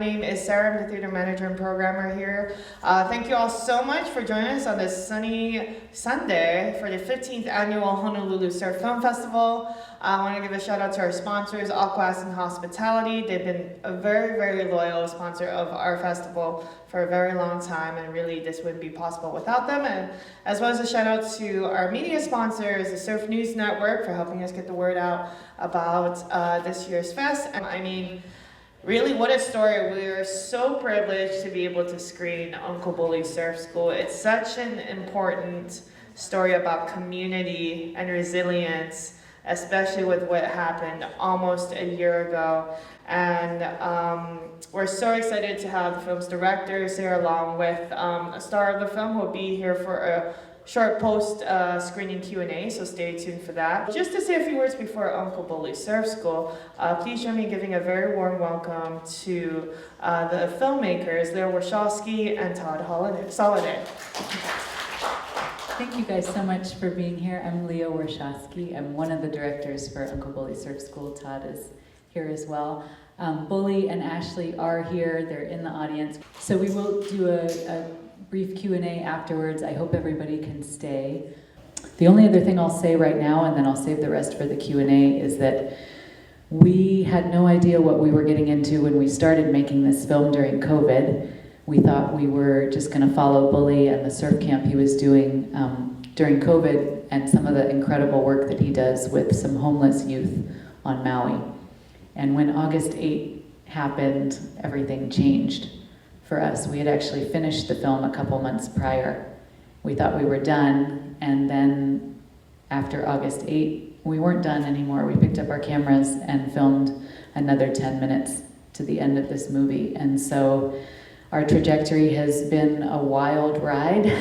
My name is Sarah. I'm the theater manager and programmer here. Thank you all so much for joining us on this sunny Sunday for the 15th annual Honolulu Surf Film Festival. I want to give a shout out to our sponsors, All Class and Hospitality. They've been a very, very loyal sponsor of our festival for a very long time, and really this wouldn't be possible without them. And as well as a shout out to our media sponsors, the Surf News Network, for helping us get the word out about this year's fest. And I mean, really, what a story. We are so privileged to be able to screen Uncle Bully's Surf School. It's such an important story about community and resilience, especially with what happened almost a year ago. And we're so excited to have the film's director, Sarah, along with a star of the film, who will be here for a short post-screening Q&A, so stay tuned for that. Just to say a few words before Uncle Bully's Surf School, please join me in giving a very warm welcome to the filmmakers, Leah Warshawski and Todd Soliday. Thank you guys so much for being here. I'm Leah Warshawski. I'm one of the directors for Uncle Bully's Surf School. Todd is here as well. Bully and Ashley are here. They're in the audience. So we will do a brief Q&A afterwards. I hope everybody can stay. The only other thing I'll say right now, and then I'll save the rest for the Q&A, is that we had no idea what we were getting into when we started making this film during COVID. We thought we were just going to follow Bully and the surf camp he was doing during COVID, and some of the incredible work that he does with some homeless youth on Maui. And when August 8 happened, everything changed for us. We had actually finished the film a couple months prior. We thought we were done, and then after August 8, we weren't done anymore. We picked up our cameras and filmed another 10 minutes to the end of this movie. And so our trajectory has been a wild ride.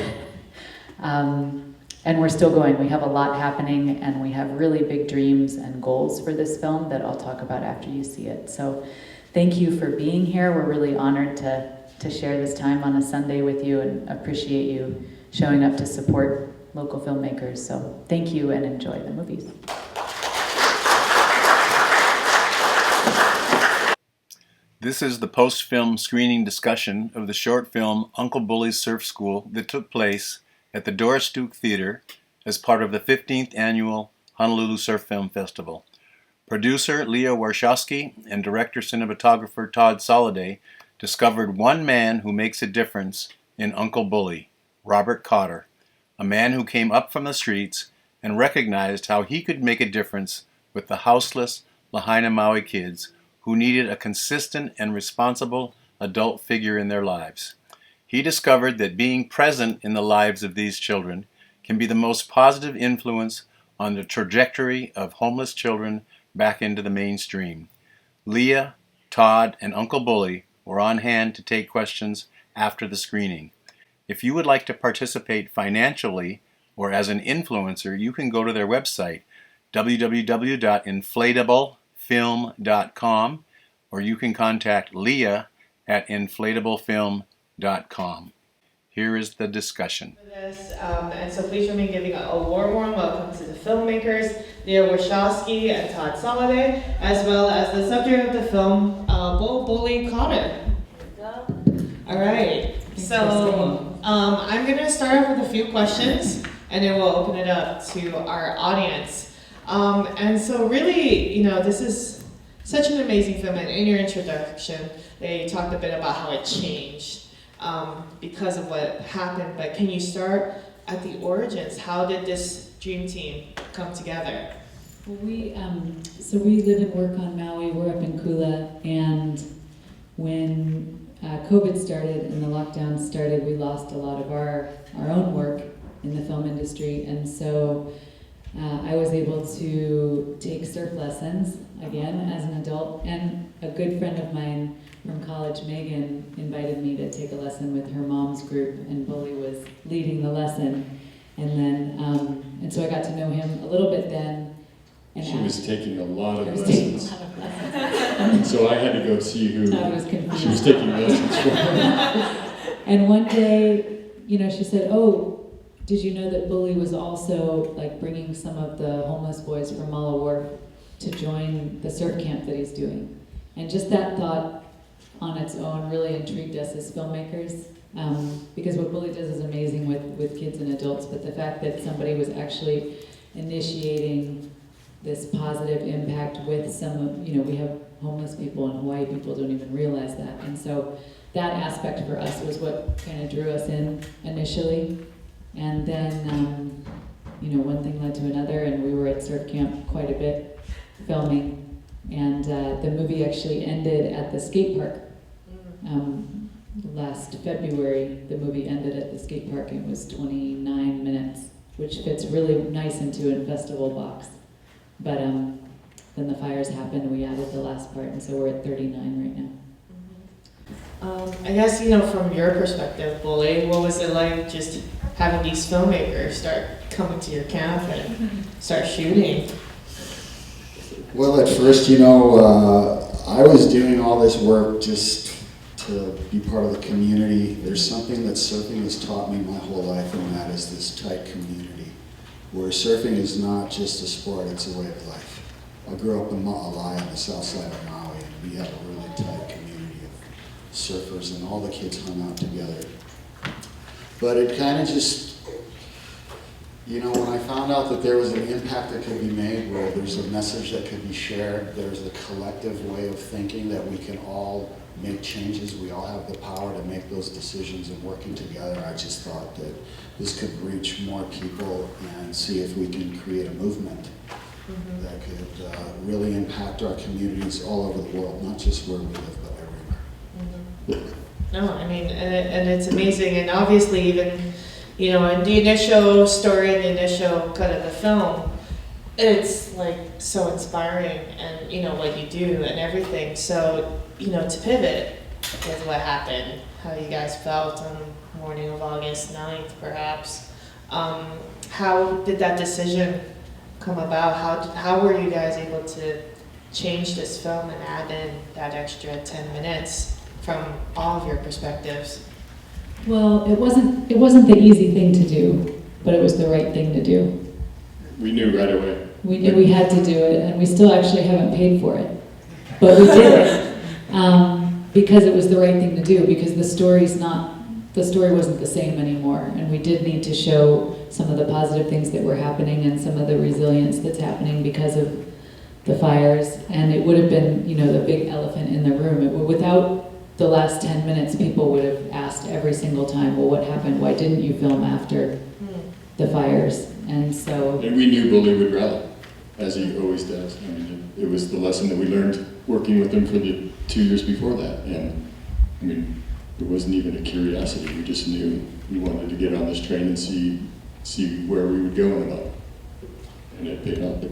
And we're still going. We have a lot happening, and we have really big dreams and goals for this film that I'll talk about after you see it. So thank you for being here. We're really honored to share this time on a Sunday with you, and appreciate you showing up to support local filmmakers. So thank you, and enjoy the movies. This is the post-film screening discussion of the short film Uncle Bully's Surf School that took place at the Doris Duke Theatre as part of the 15th annual Honolulu Surf Film Festival. Producer Leah Warshawski and director cinematographer Todd Soliday discovered one man who makes a difference in Uncle Bully, Robert Kotter, a man who came up from the streets and recognized how he could make a difference with the houseless Lahaina Maui kids who needed a consistent and responsible adult figure in their lives. He discovered that being present in the lives of these children can be the most positive influence on the trajectory of homeless children back into the mainstream. Leah, Todd, and Uncle Bully were on hand to take questions after the screening. If you would like to participate financially or as an influencer, you can go to their website, www.inflatablefilm.com, or you can contact Leah at inflatablefilm.com. Here is the discussion. And so please join me in giving a warm welcome to the filmmakers, Leah Warshawski and Todd Soliday, as well as the subject of the film, Bully Kotter. All right, so I'm going to start off with a few questions, and then we'll open it up to our audience. And so really, you know, this is such an amazing film, and in your introduction, they talked a bit about how it changed because of what happened, but can you start at the origins? How did this dream team come together? Well, we live and work on Maui. We're up in Kula, and when COVID started and the lockdown started, we lost a lot of our own work in the film industry, and so I was able to take surf lessons again as an adult, and a good friend of mine from college, Megan, invited me to take a lesson with her mom's group, and Bully was leading the lesson. And then, and so I got to know him a little bit then. And she was taking a lot of lessons. Taking a lot of lessons. And so I had to go see who was confused. she was taking lessons from. And one day, you know, she said, "Oh, did you know that Bully was also like bringing some of the homeless boys from Mala Wharf to join the surf camp that he's doing?" And just that thought on its own really intrigued us as filmmakers. Because what Bully does is amazing with kids and adults, but the fact that somebody was actually initiating this positive impact with some, we have homeless people in Hawaii, people don't even realize that. And so that aspect for us was what kind of drew us in initially. And then, one thing led to another, and we were at surf camp quite a bit filming. And the movie actually ended at the skate park. Last February, the movie ended at the skate park. It was 29 minutes, which fits really nice into a festival box. But then the fires happened, we added the last part, and so we're at 39 right now. I guess, from your perspective, Bully, what was it like just having these filmmakers start coming to your camp and start shooting? Well, at first, I was doing all this work just to be part of the community. There's something that surfing has taught me my whole life, and that is this tight community, where surfing is not just a sport, it's a way of life. I grew up in Maui on the south side of Maui, and we have a really tight community of surfers, and all the kids hung out together. But it kind of just, when I found out that there was an impact that could be made, where there's a message that could be shared, there's a collective way of thinking that we can all make changes, we all have the power to make those decisions, and working together, I just thought that this could reach more people and see if we can create a movement that could really impact our communities all over the world, not just where we live, but everywhere. No, I mean, and it's amazing, and obviously even, in the initial story, the initial cut of the film, it's like so inspiring, and what you do and everything. So, to pivot with what happened, how you guys felt on the morning of August 9th, perhaps. How did that decision come about? How were you guys able to change this film and add in that extra 10 minutes from all of your perspectives? Well, it wasn't the easy thing to do, but it was the right thing to do. We knew right away. We knew we had to do it, and we still actually haven't paid for it. But we did it because it was the right thing to do, because the story wasn't the same anymore, and we did need to show some of the positive things that were happening and some of the resilience that's happening because of the fires. And it would have been, the big elephant in the room. Without the last 10 minutes, people would have asked every single time, well, what happened? Why didn't you film after the fires? And we knew Bully would rally, as he always does. I mean, it was the lesson that we learned working with him for the 2 years before that. And I mean, it wasn't even a curiosity. We just knew we wanted to get on this train and see where we would go in life. And it paid off.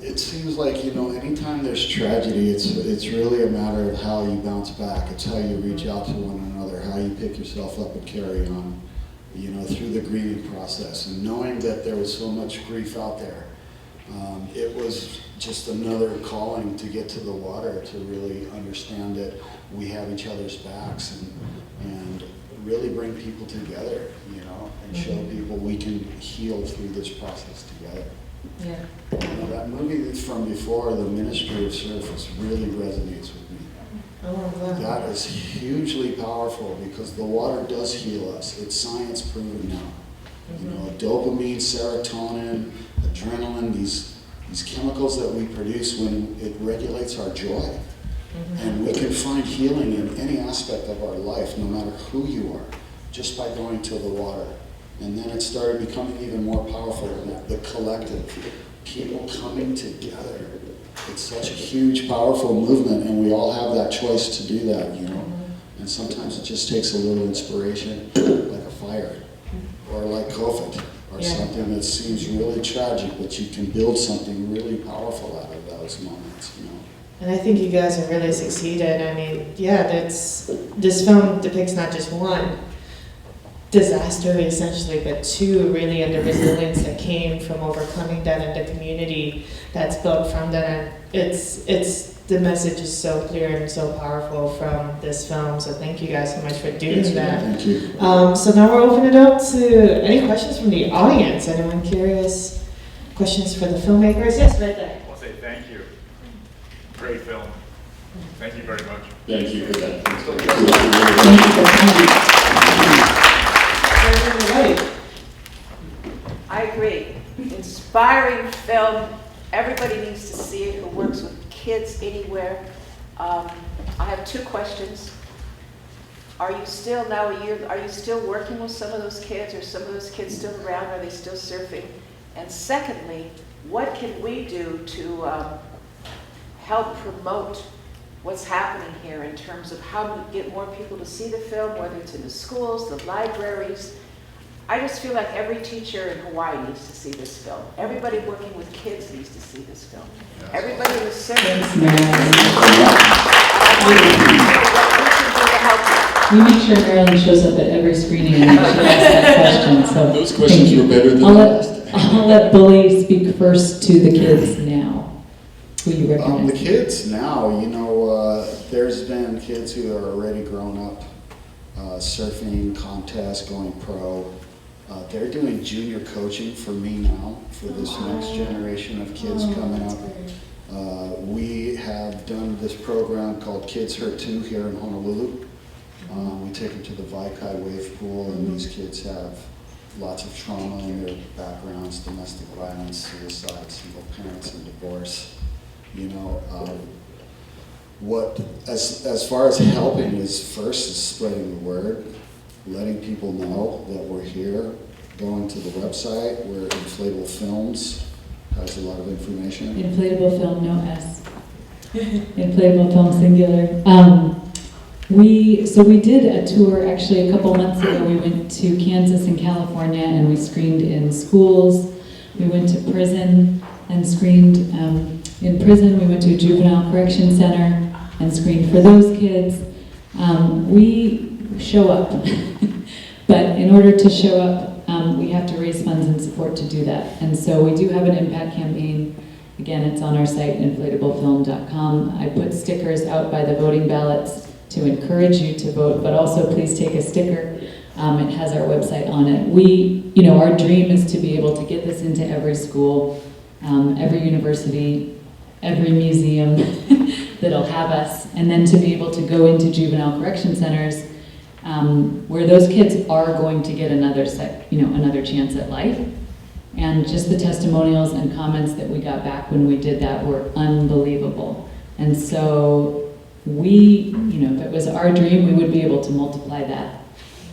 It seems like, anytime there's tragedy, it's really a matter of how you bounce back. It's how you reach out to one another, how you pick yourself up and carry on, through the grieving process. And knowing that there was so much grief out there, it was just another calling to get to the water, to really understand that we have each other's backs, and really bring people together, and show people we can heal through this process together. Yeah. That movie that's from before, The Ministry of Surface, really resonates with me. Oh, wow. That is hugely powerful, because the water does heal us. It's science proven now. Dopamine, serotonin, adrenaline, these chemicals that we produce when it regulates our joy. And we can find healing in any aspect of our life, no matter who you are, just by going to the water. And then it started becoming even more powerful, the collective, people coming together. It's such a huge, powerful movement, and we all have that choice to do that, And sometimes it just takes a little inspiration, like a fire, or like COVID, or something that seems really tragic, but you can build something really powerful out of those moments, And I think you guys have really succeeded. I mean, this film depicts not just one disaster, essentially, but two, really, and the resilience that came from overcoming that, and the community that's built from that. And the message is so clear and so powerful from this film. So thank you guys so much for doing that. Thank you. So now we'll open it up to any questions from the audience. Anyone curious? Questions for the filmmakers? Yes, right there. I'll say thank you. Great film. Thank you very much. Thank you for that. I agree. Inspiring film. Everybody needs to see it who works with kids anywhere. I have two questions. Are you still now a year, are you still working with some of those kids? Are some of those kids still around? Are they still surfing? And secondly, what can we do to help promote what's happening here in terms of how to get more people to see the film, whether it's in the schools, the libraries? I just feel like every teacher in Hawaii needs to see this film. Everybody working with kids needs to see this film. Everybody in the service. We make sure Marilyn shows up at every screening and makes sure asks that question. So Those questions were better than the I'll last. let Bully speak first to the kids now. Who you recommend? The kids now, there's been kids who are already grown up, surfing contests, going pro. They're doing junior coaching for me now, for this next generation of kids coming up. We have done this program called Kids Hurt Too here in Honolulu. We take them to the Vaikai wave pool, and these kids have lots of trauma in their backgrounds: domestic violence, suicide, single parents, and divorce. As far as helping is first is spreading the word, letting people know that we're here, going to the website where Inflatable Films has a lot of information. Inflatable film, no S. Inflatable film, singular. We did a tour actually a couple months ago. We went to Kansas and California, and we screened in schools. We went to prison and screened in prison. We went to a juvenile correction center and screened for those kids. We show up, but in order to show up, we have to raise funds and support to do that. And so we do have an impact campaign. Again, it's on our site, inflatablefilm.com. I put stickers out by the voting ballots to encourage you to vote, but also please take a sticker. It has our website on it. Our dream is to be able to get this into every school, every university, every museum that'll have us, and then to be able to go into juvenile correction centers where those kids are going to get another chance at life. And just the testimonials and comments that we got back when we did that were unbelievable. And so if it was our dream, we would be able to multiply that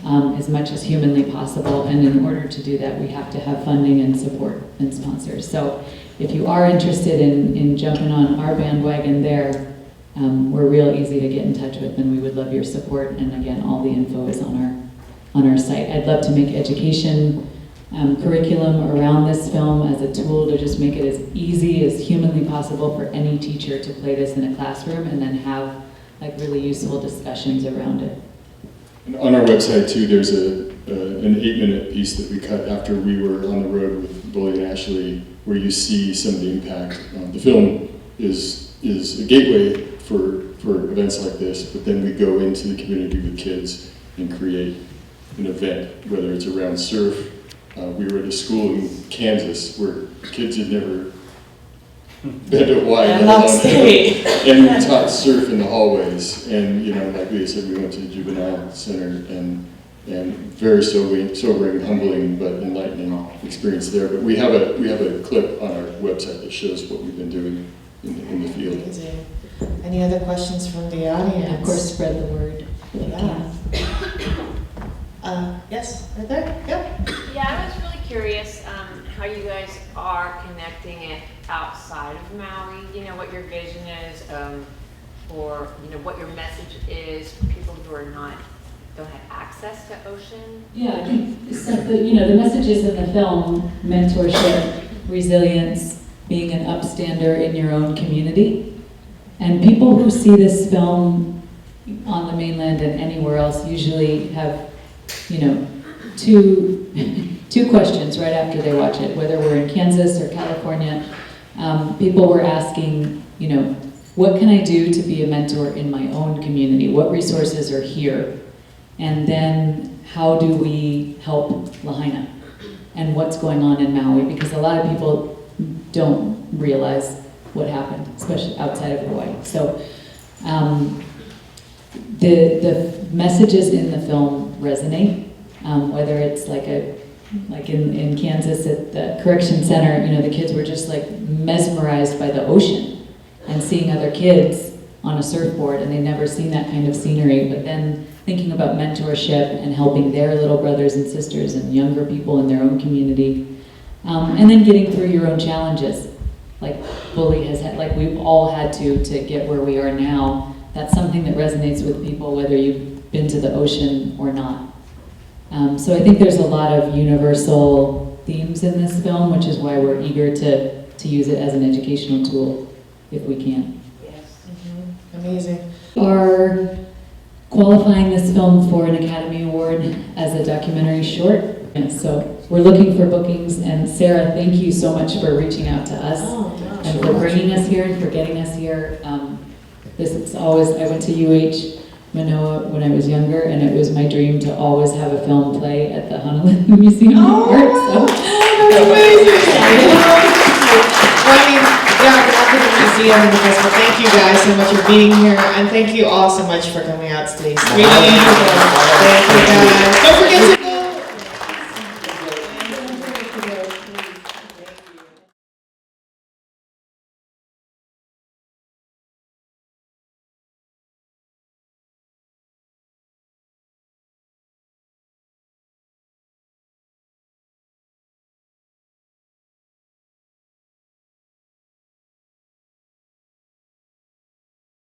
as much as humanly possible. And in order to do that, we have to have funding and support and sponsors. So if you are interested in jumping on our bandwagon there, we're real easy to get in touch with, and we would love your support. And again, all the info is on our site. I'd love to make education curriculum around this film as a tool to just make it as easy as humanly possible for any teacher to play this in a classroom and then have really useful discussions around it. And on our website too, there's an 8-minute piece that we cut after we were on the road with Bully and Ashley, where you see some of the impact. The film is a gateway for events like this, but then we go into the community with kids and create an event, whether it's around surf. We were at a school in Kansas where kids had never been to Hawaii, and we taught surf in the hallways. And like Leah said, we went to the juvenile center, and very sobering, humbling, but enlightening experience there. But we have a clip on our website that shows what we've been doing in the field. Amazing. Any other questions from the audience? And of course, spread the word. Yeah. Yes, right there. Yep. Yeah, I was really curious how you guys are connecting it outside of Maui. What your vision is, or what your message is for people who don't have access to ocean. Yeah, I think the messages in the film: mentorship, resilience, being an upstander in your own community, and people who see this film on the mainland and anywhere else usually have two questions right after they watch it, whether we're in Kansas or California. People were asking, what can I do to be a mentor in my own community? What resources are here? And then how do we help Lahaina? And what's going on in Maui? Because a lot of people don't realize what happened, especially outside of Hawaii. So The messages in the film resonate, whether it's like in Kansas at the correction center, you know, the kids were just like mesmerized by the ocean and seeing other kids on a surfboard, and they'd never seen that kind of scenery. But then thinking about mentorship and helping their little brothers and sisters and younger people in their own community, and then getting through your own challenges, like Bully has had, like we've all had to get where we are now. That's something that resonates with people whether you've been to the ocean or not. So I think there's a lot of universal themes in this film, which is why we're eager to use it as an educational tool if we can. Yes. Amazing. We are qualifying this film for an Academy Award as a documentary short. And so we're looking for bookings, and Sarah, thank you so much for reaching out to us and for bringing us here and for getting us here. This is always, I went to UH Manoa when I was younger, and it was my dream to always have a film play at the Honolulu Museum of Art. So That's amazing. Well, I mean, yeah, I love the museum and the festival. Thank you guys so much for being here, and thank you all so much for coming out today. Thank you guys. Don't forget to